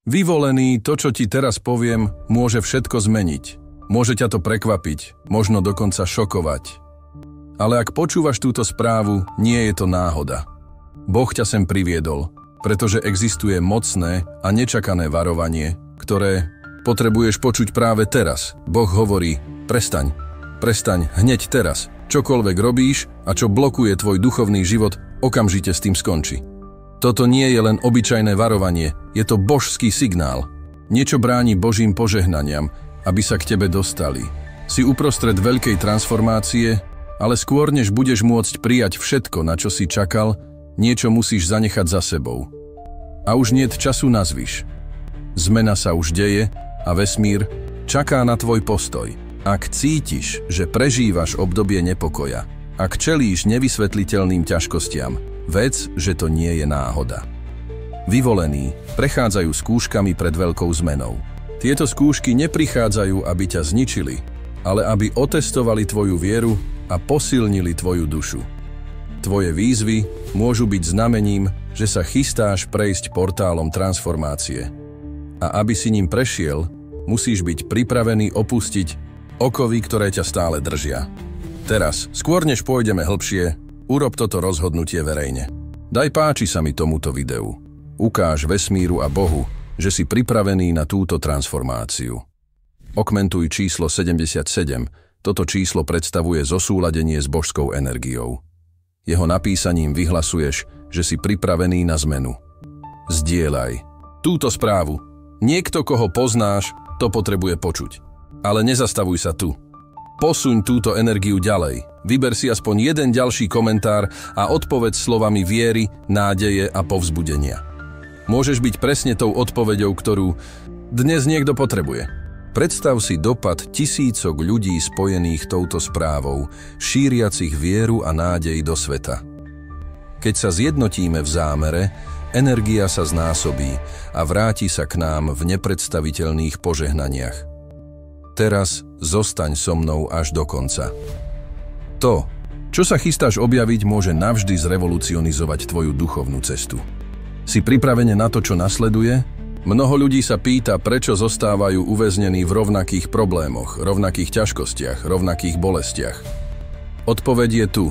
Vyvolený, to, čo ti teraz poviem, môže všetko zmeniť. Môže ťa to prekvapiť, možno dokonca šokovať. Ale ak počúvaš túto správu, nie je to náhoda. Boh ťa sem priviedol, pretože existuje mocné a nečakané varovanie, ktoré potrebuješ počuť práve teraz. Boh hovorí, prestaň hneď teraz. Čokoľvek robíš a čo blokuje tvoj duchovný život, okamžite s tým skončí. Toto nie je len obyčajné varovanie, je to božský signál. Niečo bráni Božím požehnaniam, aby sa k tebe dostali. Si uprostred veľkej transformácie, ale skôr než budeš môcť prijať všetko, na čo si čakal, niečo musíš zanechať za sebou. A už niet času na zvyš. Zmena sa už deje a vesmír čaká na tvoj postoj. Ak cítiš, že prežívaš obdobie nepokoja, ak čelíš nevysvetliteľným ťažkostiam, vec, že to nie je náhoda. Vyvolení prechádzajú skúškami pred veľkou zmenou. Tieto skúšky neprichádzajú, aby ťa zničili, ale aby otestovali tvoju vieru a posilnili tvoju dušu. Tvoje výzvy môžu byť znamením, že sa chystáš prejsť portálom transformácie. A aby si ním prešiel, musíš byť pripravený opustiť okovy, ktoré ťa stále držia. Teraz, skôr než pôjdeme hlbšie, urob toto rozhodnutie verejne. Daj páči sa mi tomuto videu. Ukáž vesmíru a Bohu, že si pripravený na túto transformáciu. Okmentuj číslo 77. Toto číslo predstavuje zosúladenie s božskou energiou. Jeho napísaním vyhlasuješ, že si pripravený na zmenu. Zdieľaj túto správu. Niekto, koho poznáš, to potrebuje počuť. Ale nezastavuj sa tu. Posuň túto energiu ďalej. Vyber si aspoň jeden ďalší komentár a odpoveď slovami viery, nádeje a povzbudenia. Môžeš byť presne tou odpoveďou, ktorú dnes niekto potrebuje. Predstav si dopad tisícok ľudí spojených touto správou, šíriacich vieru a nádej do sveta. Keď sa zjednotíme v zámere, energia sa znásobí a vráti sa k nám v nepredstaviteľných požehnaniach. Teraz zostaň so mnou až do konca. To, čo sa chystáš objaviť, môže navždy zrevolucionizovať tvoju duchovnú cestu. Si pripravený na to, čo nasleduje? Mnoho ľudí sa pýta, prečo zostávajú uväznení v rovnakých problémoch, rovnakých ťažkostiach, rovnakých bolestiach. Odpoveď je tu.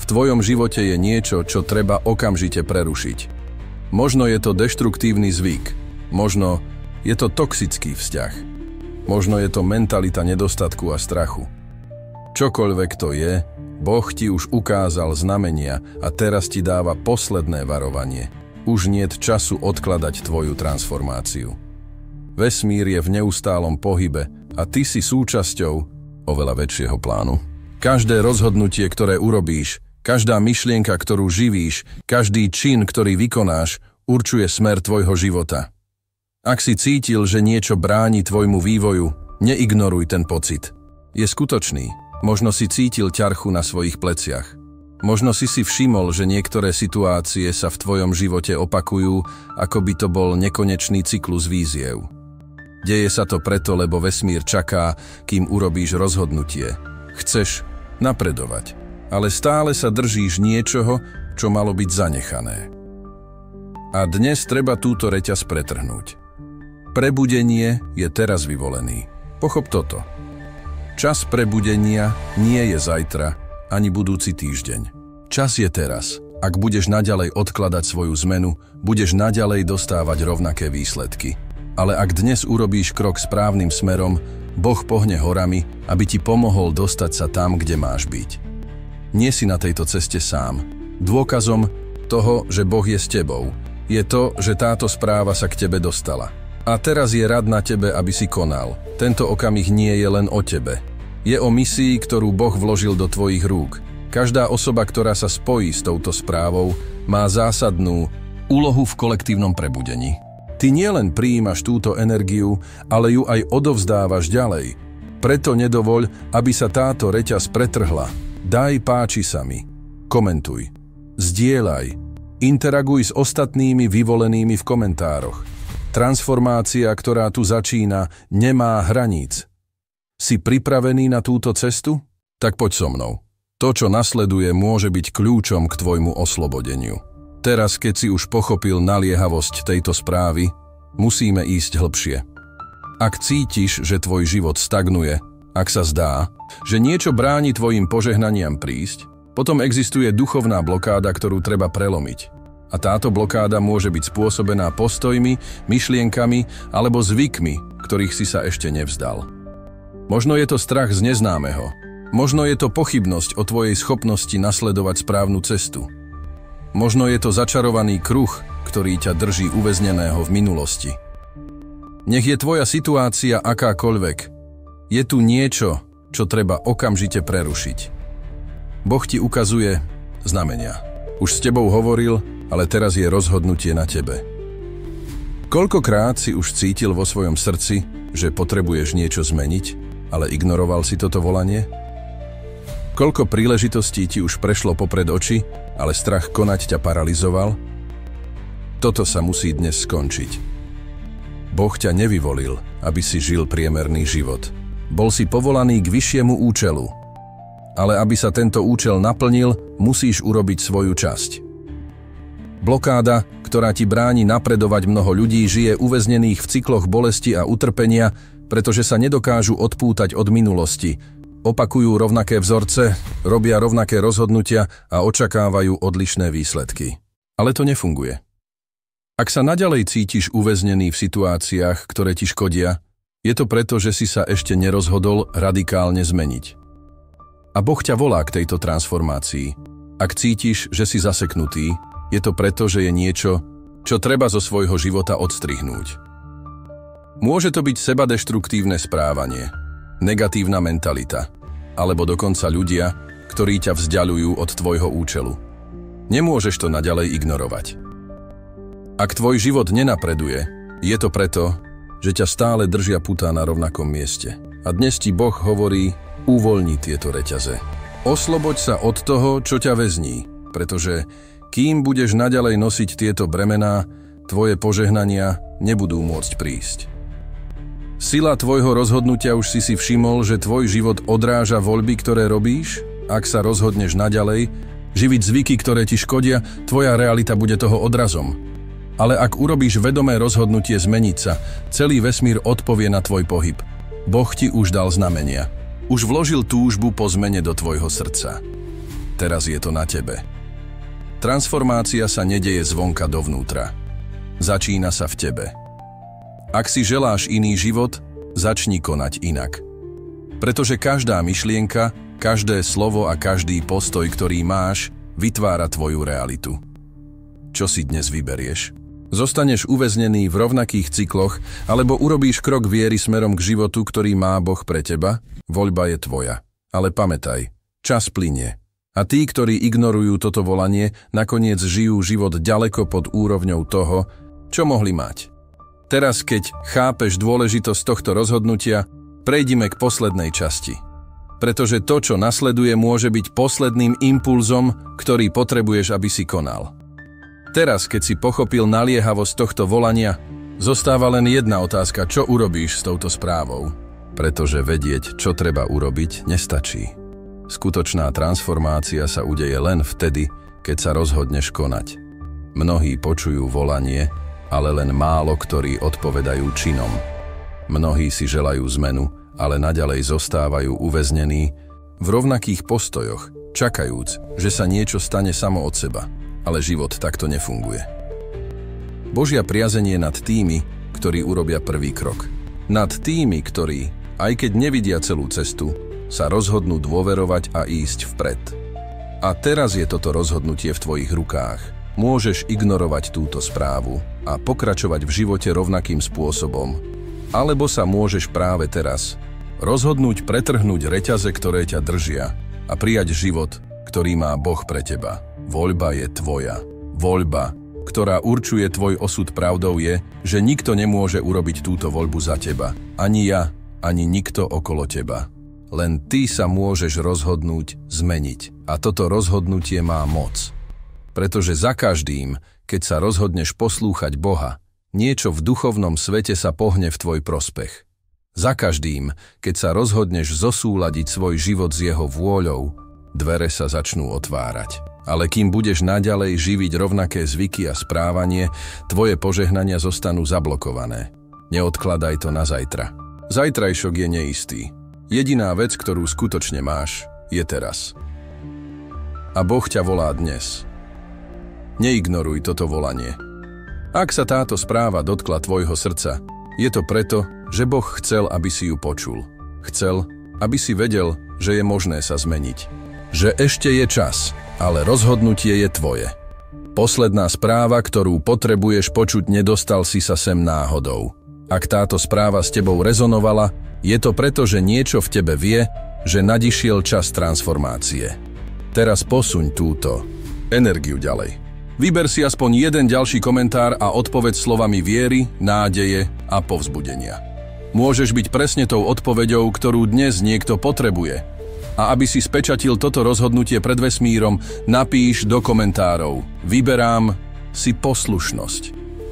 V tvojom živote je niečo, čo treba okamžite prerušiť. Možno je to deštruktívny zvyk. Možno je to toxický vzťah. Možno je to mentalita nedostatku a strachu. Čokoľvek to je, Boh ti už ukázal znamenia a teraz ti dáva posledné varovanie. Už niet času odkladať tvoju transformáciu. Vesmír je v neustálom pohybe a ty si súčasťou oveľa väčšieho plánu. Každé rozhodnutie, ktoré urobíš, každá myšlienka, ktorú živíš, každý čin, ktorý vykonáš, určuje smer tvojho života. Ak si cítil, že niečo bráni tvojmu vývoju, neignoruj ten pocit. Je skutočný. Možno si cítil ťarchu na svojich pleciach. Možno si všimol, že niektoré situácie sa v tvojom živote opakujú, ako by to bol nekonečný cyklus výziev. Deje sa to preto, lebo vesmír čaká, kým urobíš rozhodnutie. Chceš napredovať, ale stále sa držíš niečoho, čo malo byť zanechané. A dnes treba túto reťaz pretrhnúť. Prebudenie je teraz vyvolený. Pochop toto. Čas prebudenia nie je zajtra, ani budúci týždeň. Čas je teraz. Ak budeš naďalej odkladať svoju zmenu, budeš naďalej dostávať rovnaké výsledky. Ale ak dnes urobíš krok správnym smerom, Boh pohne horami, aby ti pomohol dostať sa tam, kde máš byť. Nie si na tejto ceste sám. Dôkazom toho, že Boh je s tebou, je to, že táto správa sa k tebe dostala. A teraz je rad na tebe, aby si konal. Tento okamih nie je len o tebe. Je o misii, ktorú Boh vložil do tvojich rúk. Každá osoba, ktorá sa spojí s touto správou, má zásadnú úlohu v kolektívnom prebudení. Ty nielen prijímaš túto energiu, ale ju aj odovzdávaš ďalej. Preto nedovoľ, aby sa táto reťaz pretrhla. Daj páči sa mi. Komentuj. Zdieľaj. Interaguj s ostatnými vyvolenými v komentároch. Transformácia, ktorá tu začína, nemá hraníc. Si pripravený na túto cestu? Tak poď so mnou. To, čo nasleduje, môže byť kľúčom k tvojmu oslobodeniu. Teraz, keď si už pochopil naliehavosť tejto správy, Musíme ísť hlbšie. Ak cítiš, že tvoj život stagnuje, ak sa zdá, že niečo bráni tvojim požehnaniam prísť, potom existuje duchovná blokáda, ktorú treba prelomiť. A táto blokáda môže byť spôsobená postojmi, myšlienkami alebo zvykmi, ktorých si sa ešte nevzdal. Možno je to strach z neznámeho. Možno je to pochybnosť o tvojej schopnosti nasledovať správnu cestu. Možno je to začarovaný kruh, ktorý ťa drží uväzneného v minulosti. Nech je tvoja situácia akákoľvek, je tu niečo, čo treba okamžite prerušiť. Boh ti ukazuje znamenia. Už s tebou hovoril, ale teraz je rozhodnutie na tebe. Koľkokrát si už cítil vo svojom srdci, že potrebuješ niečo zmeniť, ale ignoroval si toto volanie? Koľko príležitostí ti už prešlo popred oči, ale strach konať ťa paralizoval? Toto sa musí dnes skončiť. Boh ťa nevyvolil, aby si žil priemerný život. Bol si povolaný k vyššiemu účelu. Ale aby sa tento účel naplnil, musíš urobiť svoju časť. Blokáda, ktorá ti bráni napredovať, mnoho ľudí žije uväznených v cykloch bolesti a utrpenia, pretože sa nedokážu odpútať od minulosti. Opakujú rovnaké vzorce, robia rovnaké rozhodnutia a očakávajú odlišné výsledky. Ale to nefunguje. Ak sa naďalej cítiš uväznený v situáciách, ktoré ti škodia, je to preto, že si sa ešte nerozhodol radikálne zmeniť. A Boh ťa volá k tejto transformácii. Ak cítiš, že si zaseknutý, je to preto, že je niečo, čo treba zo svojho života odstrihnúť. Môže to byť sebadeštruktívne správanie, negatívna mentalita, alebo dokonca ľudia, ktorí ťa vzdialujú od tvojho účelu. Nemôžeš to naďalej ignorovať. Ak tvoj život nenapreduje, je to preto, že ťa stále držia putá na rovnakom mieste. A dnes ti Boh hovorí, uvoľni tieto reťaze. Osloboď sa od toho, čo ťa väzní, pretože kým budeš naďalej nosiť tieto bremená, tvoje požehnania nebudú môcť prísť. Sila tvojho rozhodnutia, už si všimol, že tvoj život odráža voľby, ktoré robíš? Ak sa rozhodneš naďalej živiť zvyky, ktoré ti škodia, tvoja realita bude toho odrazom. Ale ak urobíš vedomé rozhodnutie zmeniť sa, celý vesmír odpovie na tvoj pohyb. Boh ti už dal znamenia. Už vložil túžbu po zmene do tvojho srdca. Teraz je to na tebe. Transformácia sa nedeje zvonka dovnútra. Začína sa v tebe. Ak si želáš iný život, začni konať inak. Pretože každá myšlienka, každé slovo a každý postoj, ktorý máš, vytvára tvoju realitu. Čo si dnes vyberieš? Zostaneš uväznený v rovnakých cykloch, alebo urobíš krok viery smerom k životu, ktorý má Boh pre teba? Voľba je tvoja. Ale pamätaj, čas plynie. A tí, ktorí ignorujú toto volanie, nakoniec žijú život ďaleko pod úrovňou toho, čo mohli mať. Teraz, keď chápeš dôležitosť tohto rozhodnutia, prejdime k poslednej časti. Pretože to, čo nasleduje, môže byť posledným impulzom, ktorý potrebuješ, aby si konal. Teraz, keď si pochopil naliehavosť tohto volania, zostáva len jedna otázka, čo urobíš s touto správou. Pretože vedieť, čo treba urobiť, nestačí. Skutočná transformácia sa udeje len vtedy, keď sa rozhodneš konať. Mnohí počujú volanie, ale len málo ktorí odpovedajú činom. Mnohí si želajú zmenu, ale naďalej zostávajú uväznení v rovnakých postojoch, čakajúc, že sa niečo stane samo od seba. Ale život takto nefunguje. Božia priazeň je nad tými, ktorí urobia prvý krok. Nad tými, ktorí, aj keď nevidia celú cestu, sa rozhodnú dôverovať a ísť vpred. A teraz je toto rozhodnutie v tvojich rukách. Môžeš ignorovať túto správu a pokračovať v živote rovnakým spôsobom. Alebo sa môžeš práve teraz rozhodnúť pretrhnúť reťaze, ktoré ťa držia a prijať život, ktorý má Boh pre teba. Voľba je tvoja. Voľba, ktorá určuje tvoj osud, pravdou je, že nikto nemôže urobiť túto voľbu za teba. Ani ja, ani nikto okolo teba. Len ty sa môžeš rozhodnúť zmeniť. A toto rozhodnutie má moc. Pretože za každým, keď sa rozhodneš poslúchať Boha, niečo v duchovnom svete sa pohne v tvoj prospech. Za každým, keď sa rozhodneš zosúladiť svoj život s jeho vôľou, dvere sa začnú otvárať. Ale kým budeš naďalej živiť rovnaké zvyky a správanie, tvoje požehnania zostanú zablokované. Neodkladaj to na zajtra. Zajtrajšok je neistý. Jediná vec, ktorú skutočne máš, je teraz. A Boh ťa volá dnes. Neignoruj toto volanie. Ak sa táto správa dotkla tvojho srdca, je to preto, že Boh chcel, aby si ju počul. Chcel, aby si vedel, že je možné sa zmeniť. Že ešte je čas, ale rozhodnutie je tvoje. Posledná správa, ktorú potrebuješ počuť, nedostal si sa sem náhodou. Ak táto správa s tebou rezonovala, je to preto, že niečo v tebe vie, že nadišiel čas transformácie. Teraz posuň túto energiu ďalej. Vyber si aspoň jeden ďalší komentár a odpoveď slovami viery, nádeje a povzbudenia. Môžeš byť presne tou odpoveďou, ktorú dnes niekto potrebuje. A aby si spečatil toto rozhodnutie pred vesmírom, napíš do komentárov: vyberám si poslušnosť.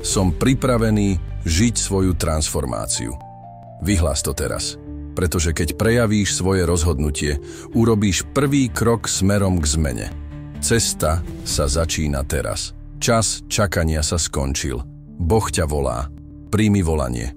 Som pripravený žiť svoju transformáciu. Vyhlás to teraz, pretože keď prejavíš svoje rozhodnutie, urobíš prvý krok smerom k zmene. Cesta sa začína teraz. Čas čakania sa skončil. Boh ťa volá. Príjmi volanie.